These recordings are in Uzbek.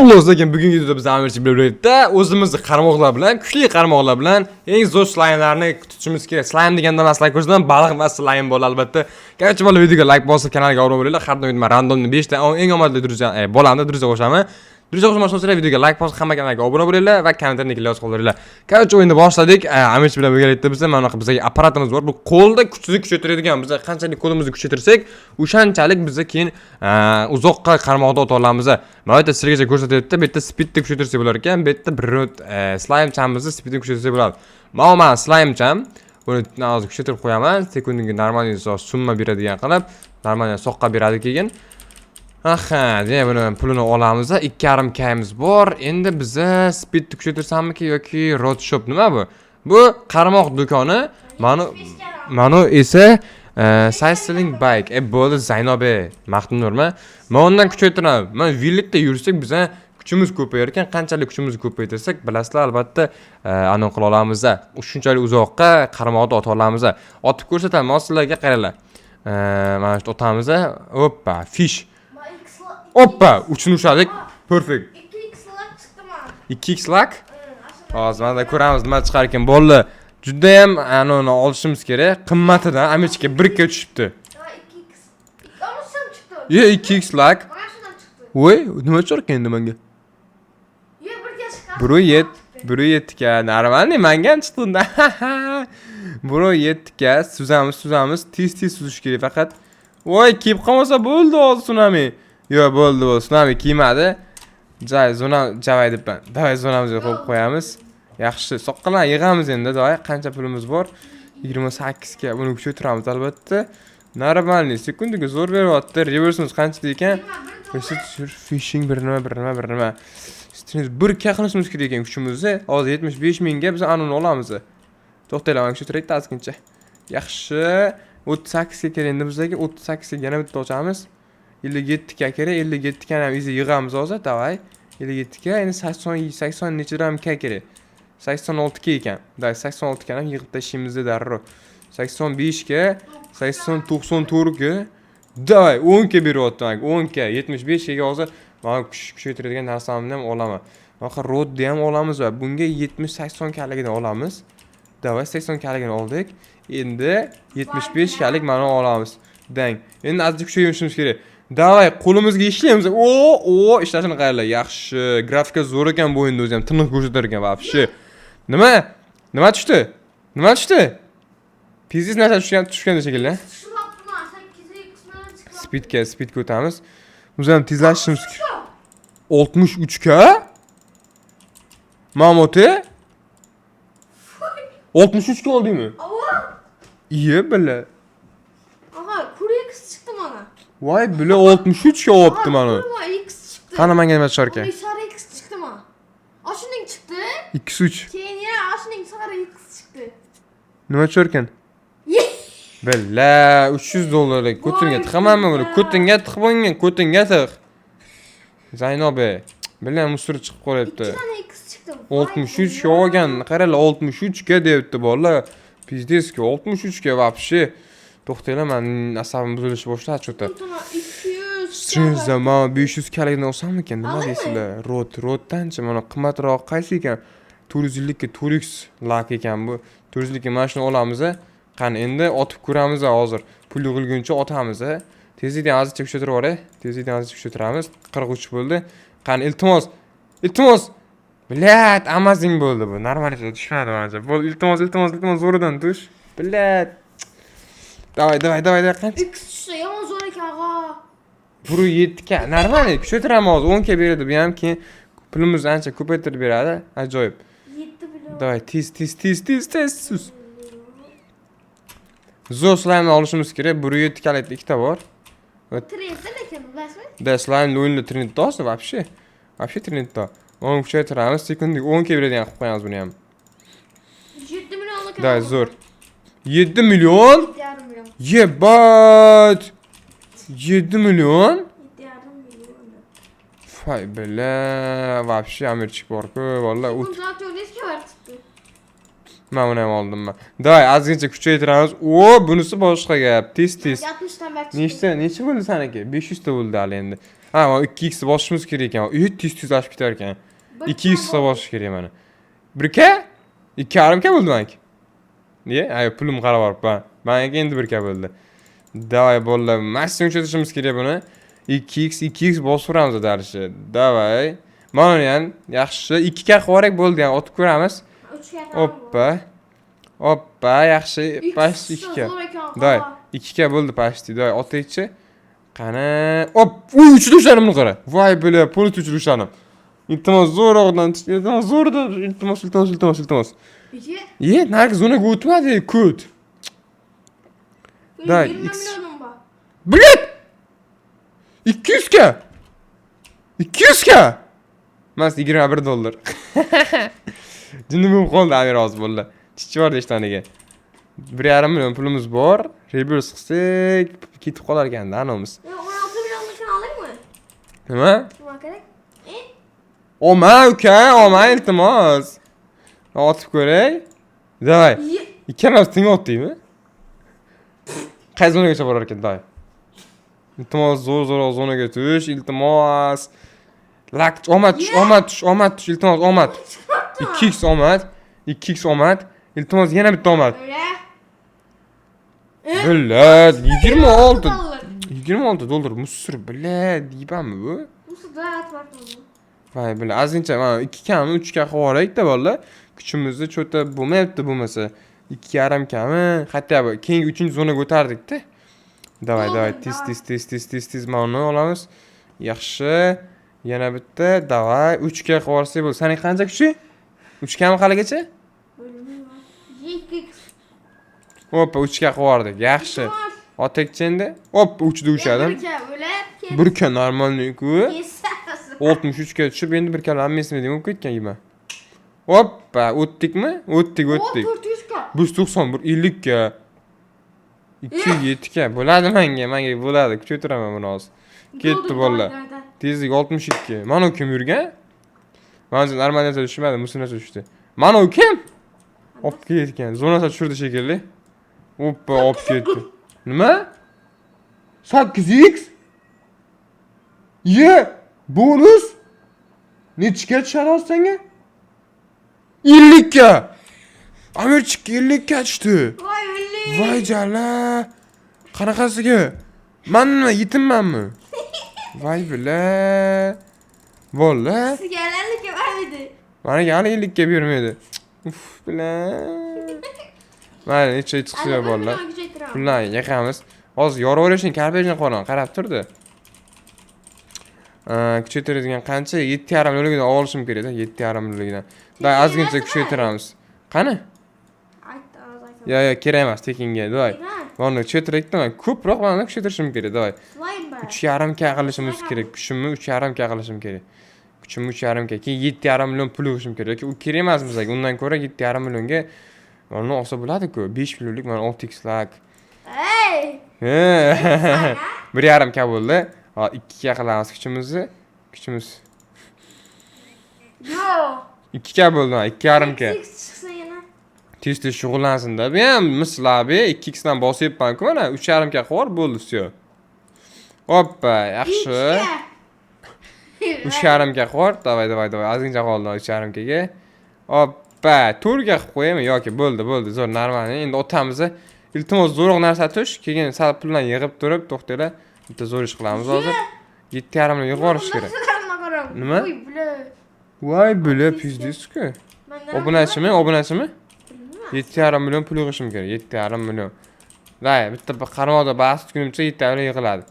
Xullas lekin bugungi videoda biz Amirchi bilan birlikda o'zimizni qarmoqlar bilan, kuchli qarmoqlar bilan eng zo'r slayimlarni tutishimiz kerak. Slayim deganda masalan ko'rsatam, baliq va slayim bo'ladi albatta. Qarchi bola videoga like bosib, kanalga obuna bo'linglar. Har doim men randomni 5 ta eng omadli druza bo'ladi, druza qo'shaman. Druza qo'shmoqchi videoga like bosib, hamma kanalga obuna bo'linglar va kommentarni yozib qoldiringlar. Qarchi o'yinni boshladik. Amirchi bilan birgalikda bizda mana bunaqa bizga apparatimiz bor. Bu qo'lda kuchni kuchaytiradigan. Biz qanchalik qo'limizni kuchaytirsak, o'shanchalik bizga keyin uzoqqa qarmoqda o'ta olamiz. Mana bu sizlarga ko'rsatyapti. Bu yerda speedni kuchaytirsak bo'lar ekan. Bu yerda bir slime chamimizni speedni kuchaytirsak bo'ladi. Mana slime cham. Buni hozir kuchaytirib qo'yaman. Sekundiga normal summa beradigan qilib, normal soqqa beradi keyin. Aha, demak buni pulini olamiz. 2,5 kimiz bor. Endi biza speedni kuchaytirsammi yoki road shop nima bu? Bu qarmoq do'koni. Mana esa cycling bike. Bo'ldi Zaynobe, maqtunurmi? Men undan kuchaytiraman. Men villikda yursak biza kuchimiz ko'payar ekan. Qanchalik kuchimizni ko'paytirsak, bilasizlar albatta aniq qila olamiz. Shunchalik uzoqqa qarmoqda ota olamiz. Otib ko'rsataman sizlarga, qaranglar. Mana shu otamiz. Hoppa, fish. Hoppa, uchun ushladik. Perfect. 2x lak chiqdimi? 2x lak? Hozir mana ko'ramiz nima chiqar ekan. Bo'ldi. Juda ham anoni olishimiz kerak. Qimmatidan Amerikaga 1 ga tushibdi. 2x. Olmasa chiqdi. Ye 2x lak. Mana shundan chiqdi. Voy, nima chiqar ekan endi menga? Ye 1 ga chiqdi. 1.7 ga normalniy menga ham chiqdi unda. 1.7 ga suzamiz. Tez suzish kerak faqat. Voy, kiyib qolmasa bo'ldi hozir tsunami. Yo'q, bo'ldi, tsunami kiymadi. Javay debman. Davay zonamizga qo'yib qo'yamiz. Yaxshi, soqqalar yig'amiz endi, davay. Qancha pulimiz bor? 28 ga buni kuchaytiramiz albatta. Normalniy sekundiga zo'r beryapti. Reversimiz qancha ekan? Fishing bir nima. Stress 1 ga qilishimiz kerak ekan kuchimizni. Hozir 75 mingga biz anuni olamiz. To'xtaylar, mana kuchaytiraylik taskincha. Yaxshi. 38 ga kerak endi bizga. 38 ga yana bitta ochamiz. 57 ga kerak. 57 ga ham izi yig'amiz hozir, davay. 57 ga endi 80 nechadan k kerak. 86 ga ekan. Davay 86 ga ham yig'ib tashlaymiz darrov. 85 ga, 94 ga. Davay 10 ga beryapman. 10 ga, 75 ga hozir mana kuchaytiradigan narsamni ham olaman. Mana roadni ham olamiz va bunga 70-80 kaligidan olamiz. Davay 80 kaligini oldik. Endi 75 kalik mana olamiz. Dang. Endi azizga kuchaytirishimiz kerak. Davay qo'limizga ishlaymiz. Ishlashini qaranglar. Yaxshi. Grafika zo'r ekan bu o'yinda o'zi ham tiniq ko'rsatar ekan vobshe. Nima tushdi? Pizziz narsa tushganda shekilli. Speedga o'tamiz. Biz ham tezlashimiz kerak. 63 ga? Mamoti? 63 ga oldingmi? Iye bila. Aha, Kurex chiqdi mana. Voy, bila 63 ga olibdi mana. X chiqdi. Qani menga nima chiqar ekan? Sari X chiqdi mana. Oshuning chiqdi. 2-3. Keyin yana oshuning sari X chiqdi. Nima chiqar ekan? Billa, $300 ko'tingga tiqamanmi buni? Ko'tingga tiqib bo'lgan, ko'tingga tiq. Zaynobe. Billa musur chiqib qolyapti. 2 dona X chiqdi. 63 ga olgan. Qaranglar, 63 ga debdi bolalar. Pizdeski 63 ga vobshe. To'xtanglar, men asabim buzilishni boshladi cho'ta. 200. Stress zaman 500 kaligini olsammikan, nima deysizlar? Roaddanchi mana qimmatroq qaysi ekan? 450 ga 4x lak ekan bu. 400 ga mana shuni olamiz. Qani endi otib ko'ramiz hozir. Pul yig'ilguncha otamiz. Tezlikni azizcha kuchaytirib yuboray. Tezlikni azizcha kuchaytiramiz. 43 bo'ldi. Qani iltimos. Bilat, amazing bo'ldi bu. Normalga tushmadi menimcha. Bo'l, iltimos zo'ridan tush. Bilat. Davay. Qancha? X tushsa yomon zo'r ekan, ag'a. 1.7 ga. Normal, kuchaytiraman hozir 10 ga beradi. Bu ham keyin pulimizni ancha ko'paytirib beradi. Ajoyib. 7 million. Davay, tez. Zo'r slime olishimiz kerak. 1.7 kalik ikkita bor. Trendda lekin bilasizmi? Da slime o'yinda trendda вообще. Вообще trendda. Onu kuchaytiramiz. Sekundiga 10 ga beradigan qilib qo'yamiz buni ham. 7 million ekan. Da zo'r. 7 million? 7,5 million. Yebat. 7 million? 7,5 million. Fay bela, вообще amirchik bor-ku, vallahi Bu zaten eski var çıktı. Men uni ham oldim men. Davay, ozgincha kuchaytiramiz. Bunisi boshqa gap. Tez. 60 dan bak çıktı. Necha bo'ldi saniki? 500 ta bo'ldi hali endi. Ha, 2x bosishimiz kerak ekan. Tez oshib ketar ekan. 2x bosish kerak mana. 1k? 2,5k bo'ldi meniki. Niye? Ay, pulim qarab olibman. Menga endi 1k bo'ldi. Davay bolalar, maksimum cho'tishimiz kerak buni. 2x bosib uramiz darishi. Davay. Mana ham yaxshi 2k qilib bo'ldi, yani otib ko'ramiz. 3ga. Hoppa, yaxshi. Past 2k. Davay, 2k bo'ldi pasti. Davay, otaychi. Qani? Hop, uchli ushlarimni qara. Voy bila, polis uchli ushlarim. Iltimos zo'roqdan, iltimos. Ye, nargi zonaga o'tmadi, kut. Da, 20 millionim bor. Bilet! 200k! 200k! Mas $21. Jinnim qoldi, Amir hozir bo'ldi. Chichi bor deshtaniga. 1,5 million pulimiz bor. Reverse qilsak, ketib qolar ekan-da anamiz. 16 millionlikni olaymi? Nima? Nima kerak? Oma, uka, oma iltimos. Otib ko'ray. Davay. Ikkalamiz teng otdikmi? Qaysi zonaga borar ekan, davay. Iltimos, zo'r zonaga tush, iltimos. Lak, omad tush, iltimos, omad. 2x omad. Iltimos, yana bitta omad. Bilad, 26 dollar musur, bilad, deybanmi bu? Musida atvardim. Vay bila, azincha mana 2k mi, 3k qilib yuboraylik-da bolalar. Kuchimizni cho'ta bo'lmayapti bo'lmasa. 2,5k mi? Hatto keyingi 3-zonaga o'tardik-da. Davay, tez mana olamiz. Yaxshi. Yana bitta, davay, 3k qilib yuborsak bo'ldi. Sening qancha kuchi? 3k mi haligacha? Bilmayman. 2x. Hoppa, 3k qilib yubordik. Yaxshi. Otakchi endi. Hoppa, 3da ushladim. 1k normalniy-ku. 63ga tushib, endi 1k hammasiga deb ketgan yima. Hoppa, o'tdikmi? O'tdik. 400k. 191, 50k. 207k bo'ladi menga bo'ladi. Ko'tiraman buni hozir. Ketdi bolalar. Tezlik 62. Mana u kim yurgan? Mana normalniy tushmadi, musinasi tushdi. Mana u kim? Olib ketgan. Zonasi tushirdi shekilli. Hoppa, olib ketdi. Nima? 8x? Ye! Bonus? Nechga tushadi hozir senga? 50k. Amirchik 50k tushdi. Voy jala. Qanaqasiga? Menmi, yetimmanmi? Voy bila. Volla. Sizga 50k bermadi. Menga hali 50k bermaydi. Uf, bila. Mana necha chiqsa bolalar. Pullarni yaqamiz. Hozir yoraverishning karpejini qarab turdi. Kuchaytiradigan qancha? 7,5 milliondan olishim kerak-da, 7,5 milliondan. Da ozgincha kuchaytiramiz. Qani? Yo, kerak emas tekinga, davay. Mana kuchaytirakda, ko'proq mana kuchaytirishim kerak, davay. 3,5k qilishimiz kerak. Kuchimni 3,5k qilishim kerak. Kuchimni 3,5k, keyin 7,5 million pul yig'ishim kerak. U kerak emas bizga. Undan ko'ra 7,5 millionga mana olsa bo'ladi-ku. 5 millionlik mana 6x lak. Hey! 1,5k bo'ldi. 2k qilamiz kuchimizni. Yo. 2k bo'ldi, 2,5k. Tez shug'ullansin-da. Bu ham mislabi 2x dan bosyapman-ku mana 3,5k qilib bo'ldi, всё. Hoppa, yaxshi. 3,5k qilib, davay. Ozgincha qoldi 3,5k ga. Hoppa, 4ga qilib qo'yaymi yoki bo'ldi, zo'r, normal. Endi o'tamiz. Iltimos zo'roq narsa tush, keyin sal puldan yig'ib turib, to'xtanglar. Bitta zo'r ish qilamiz hozir. 7,5 million yig'ib olish kerak. Nima? Voy bila, pizdesku. Obunachimi? 7,5 million pul yig'ishim kerak, 7,5 million. Day, bitta qarmoqda bas tutgunimcha 7,5 million yig'iladi.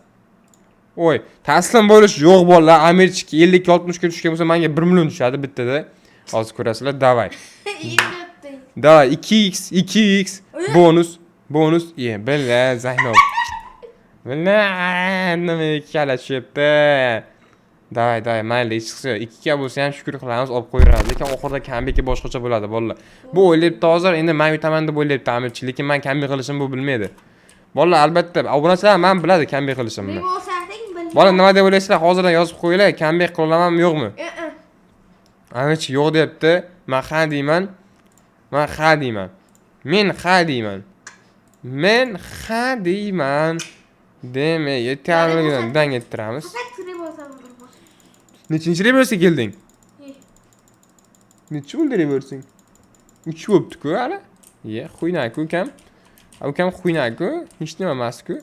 Oy, taslim bo'lish yo'q bolalar. Amirchik 50-60 ga tushgan bo'lsa, menga 1 million tushadi bittada. Hozir ko'rasizlar, davay. Davay, 2x bonus. Bila, Zaynab. Bila, nima kala tushyapti. Davay, mayli, hech qilsa 2k bo'lsa ham shukr qilamiz, olib qo'yaramiz. Lekin oxirida kambeki boshqacha bo'ladi, bolalar. Bu o'ylabdi hozir, endi men yutaman deb o'ylabdi Amirchi, lekin men kambek qilishim bu bilmaydi. Bolalar, albatta, obunachilar men biladi kambek qilishimni. Bolalar, nima deb o'ylaysizlar? Hozirdan yozib qo'yinglar, kambek qila olamanmi, yo'qmi? Amirchi yo'q debdi. Men ha deyman. Men ha deyman. Demak, 7,5 milliondan kettiramiz. Nechinchi reversga kelding? Nechi bo'ldi reversing? 3 bo'libdi-ku hali. Xuynak ukam. Ukam xuynak-ku, hech nima emas-ku.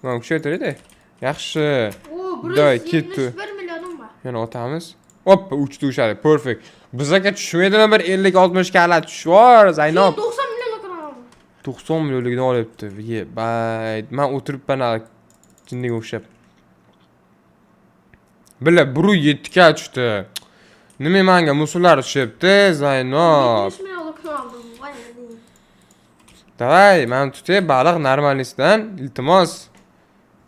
Mana kuchaytiradi. Yaxshi. Day, ketdi. 1 millionim bor. Yana o'tamiz. Hoppa, 3 ta ushadi. Perfect. Bizga tushmaydimi bir 50-60 kala tushvar, Zaynob. 90 millionlikni oldim. 90 millionligini olyapti. Bayt. Men o'tiribman hali jinniga o'xshab. Bila 1.7 ga tushdi. Nima menga musullar tushyapti, Zaynob? 70 millionlikni oldim. Voy. Davay, men tutay baliq normalistdan, iltimos.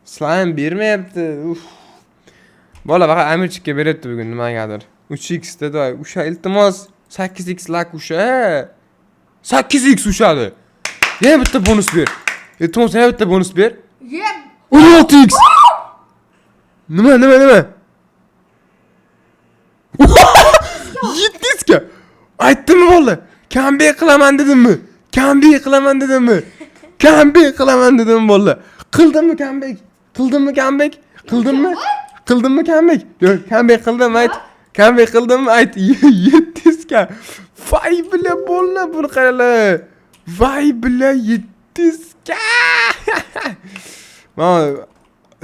Slime bermayapti. Bola faqat amirchikka beryapti bugun nimagadir. 3x da o'sha iltimos 8x lak o'sha. 8x ushadi. Yana bitta bonus ber. Iltimos yana bitta bonus ber. Yep. 16x. Nima? 7x ga. Aytdimmi bola? Comeback qilaman dedimmi? Comeback qilaman dedim bola. Qildimmi comeback? Yo'q, comeback qildim ayt. Comeback qildimmi ayt. 7x ga. Voy bila bola buni qarala. Voy bila 7x ga. Mana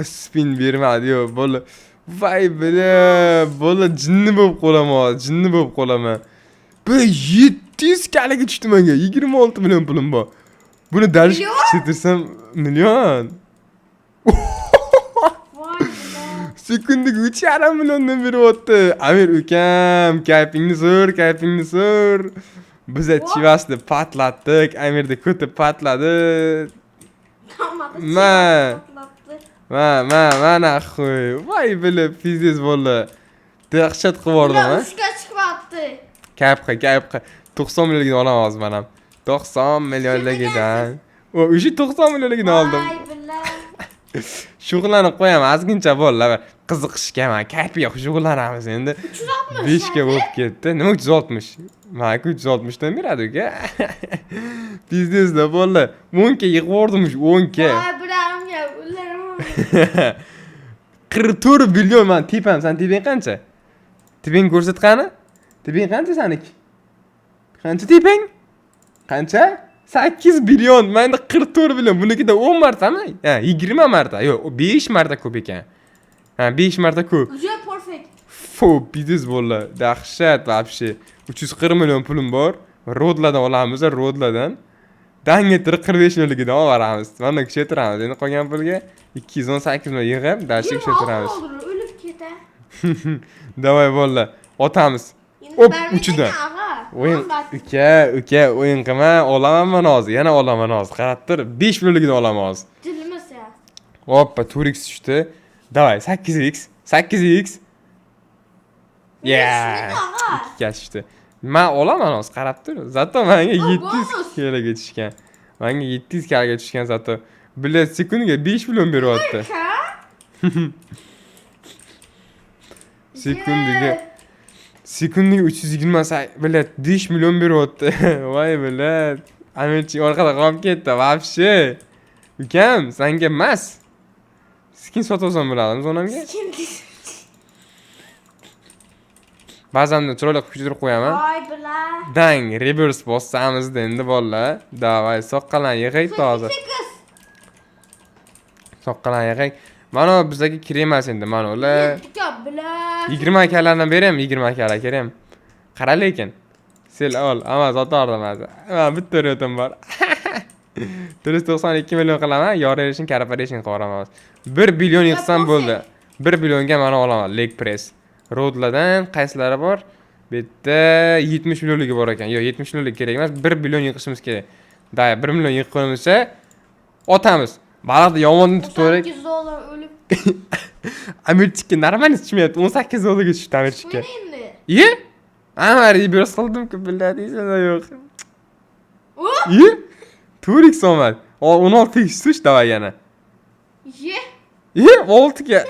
spin bermadi-yu bola. Voy bila bola jinni bo'lib qolaman. Bu 700 kaliga tushdi menga. 26 million pulim bor. Buni darish chetirsam million. Voy. Sekundiga 3,5 milliondan beryapti. Amir ukam, kayfingni sur. Biz Chivasni patlatdik. Amirda ko'ti patladi. Mana xo'y. Voy bila fiziz bola. Dahshat qilib yubordim, ha? Ushga chiqyapti. Kayfqa 90 millionligini olaman hozir men ham. 90 millionligidan. O, o'sha 90 millionligini oldim. Voy billah. Shug'ullanib qo'yaman, ozgincha bolalar qiziqishga, men kayfiga shug'ullanamiz endi. 360. 5 ga bo'lib ketdi. Nima 360? Mana 360 dan beradi uka. Biznesda bolalar 10 ga yig'ib yubordim, 10 ga. Voy bilarimga, ullarim. 44 million men tepam, sen teping qancha? Teping ko'rsatqani? Teping qancha seniki? Qancha teping? Qancha? 8 million. Menda 44 million. Bunikida 10 martami? Ha, 20 marta. Yo'q, 5 marta ko'p ekan. Ha, 5 marta ko'p. Juda perfect. Fo, biznes bola. Dahshat вообще. 340 million pulim bor. Rodlardan olamiz, rodlardan. Dangetir 45 millionligidan olamiz. Mana kuchaytiramiz. Endi qolgan pulga 218 million yig'ib, dashik kuchaytiramiz. O'lib ketadi. Davay bola. Otamiz. Hop, uchidan. O'yin uka, o'yin qilma, olaman men hozir, yana olaman hozir. Qarab tur, 5 millionligini olaman hozir. Dilimiz ya. Hoppa, 4x tushdi. Davay, 8x. Yeah. 2 ga tushdi. Men olaman hozir, qarab tur. Zato menga 700 kelaga tushgan. Menga 700 kelaga tushgan zato. Bilet sekundiga 5 million beryapti. Sekundiga 320 bilet 5 million beryapti. Voy bilet. Amirchi orqada qolib ketdi, вообще. Ukam, senga emas. Skin sotasan biladimiz onamga? Ba'zan chiroyli kuchaytirib qo'yaman. Voy bilan. Dang, reverse bossamiz endi bolalar. Davay, soqqalan yig'aydi hozir. Soqqalan yig'ay. Mana bizga kerak emas endi, mana ular. 20 akalardan berem, 20 akalar kerak. Qara lekin. Sel ol, ama zotordim hozir. Men bitta ro'yxatim bor. 492 million qilaman, yorishing, corporation qilib 1 billion yig'sam bo'ldi. 1 billionga mana olaman, leg press. Rodlardan qaysilari bor? Bu yerda 70 millionligi bor ekan. Yo'q, 70 millionlik kerak emas, 1 billion yig'ishimiz kerak. Day, 1 million yig'ib qo'ymasa, otamiz. Baliqni yomonni tutaverib. 8 dollar o'lib. Amirchikka normal tushmayapti. 18 dollarga tushdi Amirchikka. Endi. Ye? Amar ibros qildim-ku, billadingiz yo'q. O? Ye? 4x olmadi. 16x tush davay yana. Ye? Ye, 6 ga.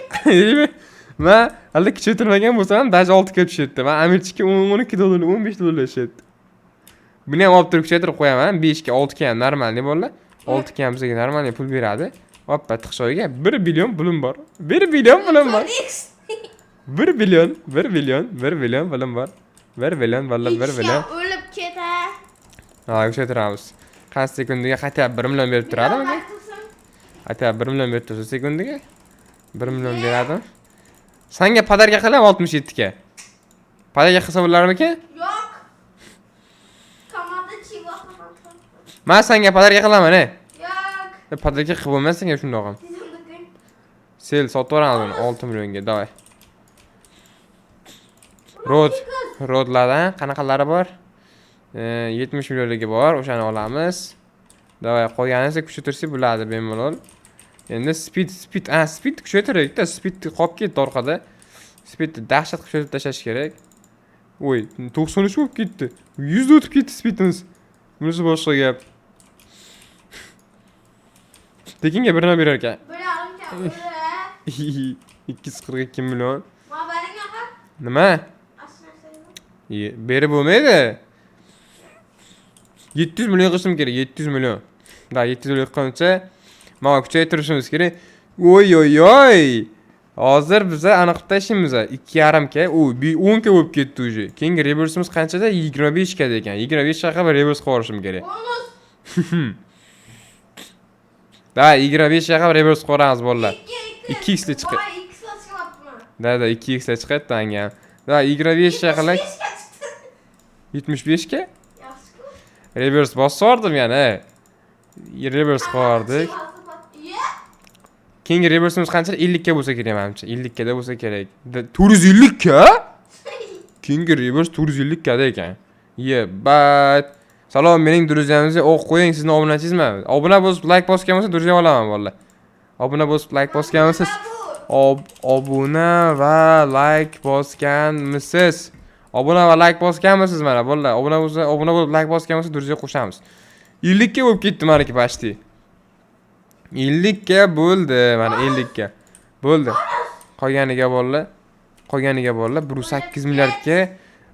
Men hali kuchaytirmagan bo'lsam, даже 6 ga tushadi. Men Amirchikka 12 dollar, 15 dollar tushadi. Buni ham olib turib kuchaytirib qo'yaman. 5 ga, 6 ga ham normal bolalar. 6 ga ham bizga normal pul beradi. Hoppa, tiqshoyga 1 billion pulim bor. 1 billion pulim bor. 1 million, 1 million, 1 million pulim bor. 1 million, vallahi 1 million. O'lib keta. Ha, o'xshatiramiz. Qancha sekundiga qaytib 1 million berib turadimi? Qaytib 1 million berib tursa sekundiga 1 million beradi. Senga podarka qilam 67 ga. Podarka qilsa bo'larmikan? Yo'q. Kamada chiva. Men senga podarka qilaman, Yo'q. Podarka qilib bo'lmas senga shundoq ham. Sel sotvoramiz uni 6 millionga, davay. Rodlardan qanaqalari bor? 70 millionligi bor, o'shani olamiz. Davay, qolganini kuchaytirsak bo'ladi bemalol. Endi speed kuchaytiraylik-da, speed qolib ketdi orqada. Speed dahshat kuchaytirib tashlash kerak. Voy, 93 bo'lib ketdi. 100 o'tib ketdi speedimiz. Bunisi boshqa gap. Tekinga bir nima berar ekan. 242 million. Nima? Berib bo'lmaydi. 700 million qilishim kerak, 700 million. Da 700 million qilguncha mana kuchaytirishimiz kerak. Oy. Hozir biz aniq tashlaymiz. 2.5 ga, 10 ga bo'lib ketdi uje. Keyingi reversimiz qanchada? 25 ga ekan. 25 ga qilib reverse qilib olishim kerak. Bonus. Da 25 ga qilib reverse qilamiz bolalar. 2x da chiqadi. Da 2x da chiqadi tanga. Da 25 ga qilib 75 ga? Reverse bosardim yana. Reverse qildik. Keyingi reverse'imiz qancha? 50 ga bo'lsa kerak menimcha. 50 ga da bo'lsa kerak. 450 ga? Keyingi reverse 450 ga ekan. Bat. Salom, mening druziyamizga o'q qo'ying, sizning obunachingizmi? Obuna bo'lib like bosgan bo'lsa druziya olaman vallahi. Obuna bo'lib like bosganmisiz? Obuna va like bosganmisiz? Obuna va like bosganmisiz mana vallahi. Obuna bo'lib like bosgan bo'lsa druziya qo'shamiz. 50 ga bo'lib ketdi meniki pashti. 50 ga bo'ldi, mana 50 ga. Bo'ldi. Qolganiga bolalar. 1.8 milliardga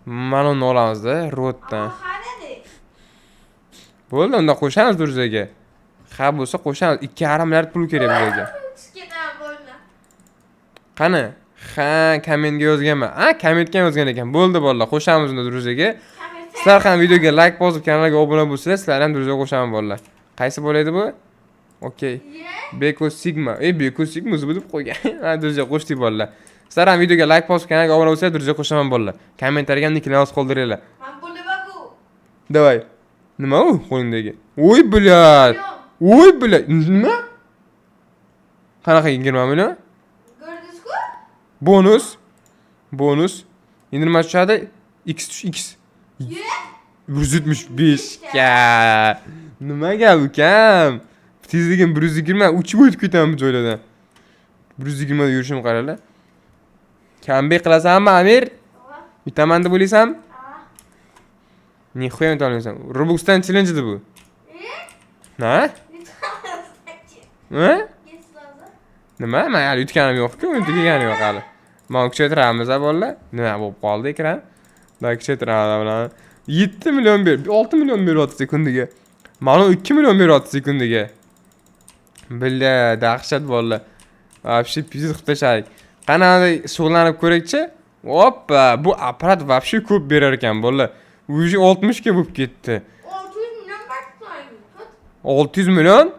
mana uni olamiz-da, ro'tdan. Bo'ldi, unda qo'shamiz druziyaga. Ha bo'lsa qo'shamiz. 2.5 milliard pul kerak bizga. Qani? Ha, kommentga yozganman. Kommentga yozgan ekan. Bo'ldi bolalar, qo'shamiz unda druziyaga. Sizlar ham videoga like bosib, kanalga obuna bo'lsangiz, sizlar ham druziyaga qo'shaman bolalar. Qaysi bo'ladi bu? Okey. Beko Sigma. Beko Sigma o'zi bilib qo'ygan. Ha, druziyaga qo'shdik bolalar. Sizlar ham videoga like bosib, kanalga obuna bo'lsangiz, druziyaga qo'shaman bolalar. Kommentariyaga nicklarni yozib qoldiringlar. Men bo'labaku. Davay. Nima u qo'lingdagi? Voy, nima? Qanaqa 20 million? Bonus. Endi nima tushadi? X. 175 ga. Nima gap ukam? Tezligim 120, uchib o'tib ketaman bu joylardan. 120 da yurishim qaranglar. Kambek qilasanmi, Amir? Bitaman deb o'ylaysan? Nixuya yutolmaysan. Robuxdan challenge bu. Ha? Nima? Men hali yutganim yo'q-ku, yutganim yo'q hali. Men kuchaytiramiz bolalar. Nima bo'lib qoldi ekran? Da kuchaytiramiz. 7 million 6 million beryapti sekundiga. Mana 2 million beryapti sekundiga. Billa dahshat bolalar. Вообще pizza qilib tashladik. Qanaqa shug'ullanib ko'rakchi? Hoppa, bu apparat вообще ko'p berar ekan bolalar. Уже 60 ga bo'lib ketdi. 600 million bakmaydi. 600 million?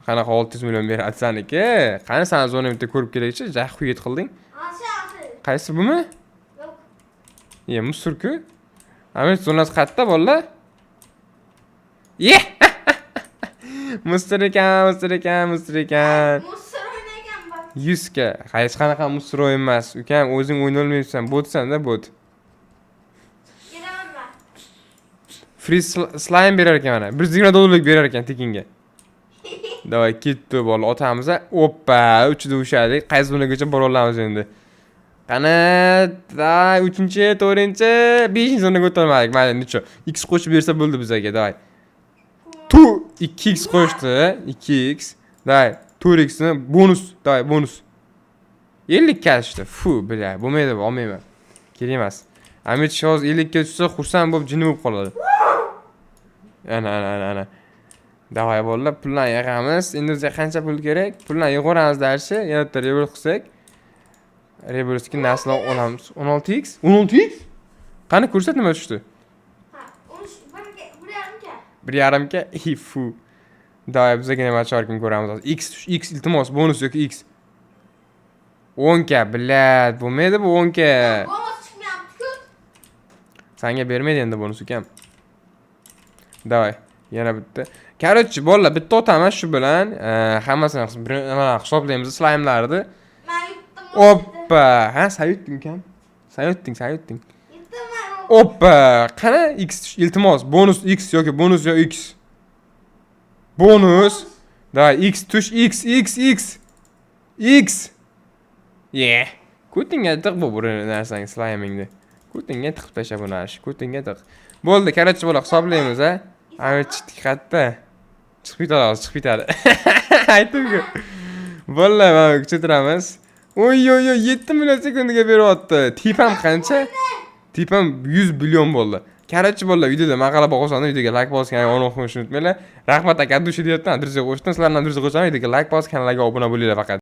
Qanaqa 600 million beradi saniki? Qani sen zona bitta ko'rib kerakchi, jahxuyet qilding. Qaysi bumi? Yo'q. Musurku. Amir zonasi qayerda bolalar? Musur ekan. Musur o'ynagan bak. 100 ga. Hech qanaqa musur emas. Ukam, o'zing o'yna olmaysan, botsan-da bot. Free slime berar ekan mana. $120 berar ekan tekinga. Davay ketdi bola otamiz. Oppa, 3da ushadik. Qaysi zonagacha bora olamiz endi? Qani, 3-chi, 4-chi, 5-chi zonaga o'tolmadik. Mayli, necha? X qo'shib bersa bo'ldi bizga, davay. 2x qo'shdi, 2x. Davay, 4x ni bonus, davay, bonus. 50 ga tushdi. Bila, bo'lmaydi, olmayman. Kerak emas. Amir shoz 50 ga tushsa, xursand bo'lib jini bo'lib qoladi. Ana. Davay bolalar, puldan yig'amiz. Endi bizga qancha pul kerak? Puldan yig'oramiz darshi, yana reverse qilsak. Rebelski naslni olamiz. 16x? 16x? Qani ko'rsat nima tushdi? Ha, 1.5K. 1.5 ga. Fu. Davay bizga nima chorkin ko'ramiz. X iltimos bonus yoki x. 10k, blad, bo'lmaydi bu 10k. Bonus chiqmayapti-ku. Senga bermaydi endi bonus ukam. Davay, yana bitta. Короче, bolalar, bitta o'tamiz shu bilan. Hammasini hisoblaymiz slayemlarni. Men yutdim. Oppa, ha, sayutding ukam. Sayutding. Yutdim men. Oppa, qani x iltimos, bonus x yoki bonus yo x. Bonus. Davay, x tush x. Yeah. Ko'tingga tiq bu narsang slayemingni. Ko'tingga tiqib tashlab buni ash. Ko'tingga tiq. Bo'ldi, короче, bo'la hisoblaymiz a. Aytdik qatta. Chiqib ketadi. Aytdim-ku. Bo'ldi, mana kuchaytiramiz. Oy, 7 million sekundiga beryapti. Tipam qancha? Tipam 100 billion bo'ldi. Короче, bo'ldi, videoda maqola bossangiz, videoga like bosgan, uni qo'yishni unutmanglar. Rahmat aka, dushi deyapti, adresiga qo'shdim. Sizlarning adresiga qo'shaman, videoga like bos, kanalga obuna bo'linglar faqat.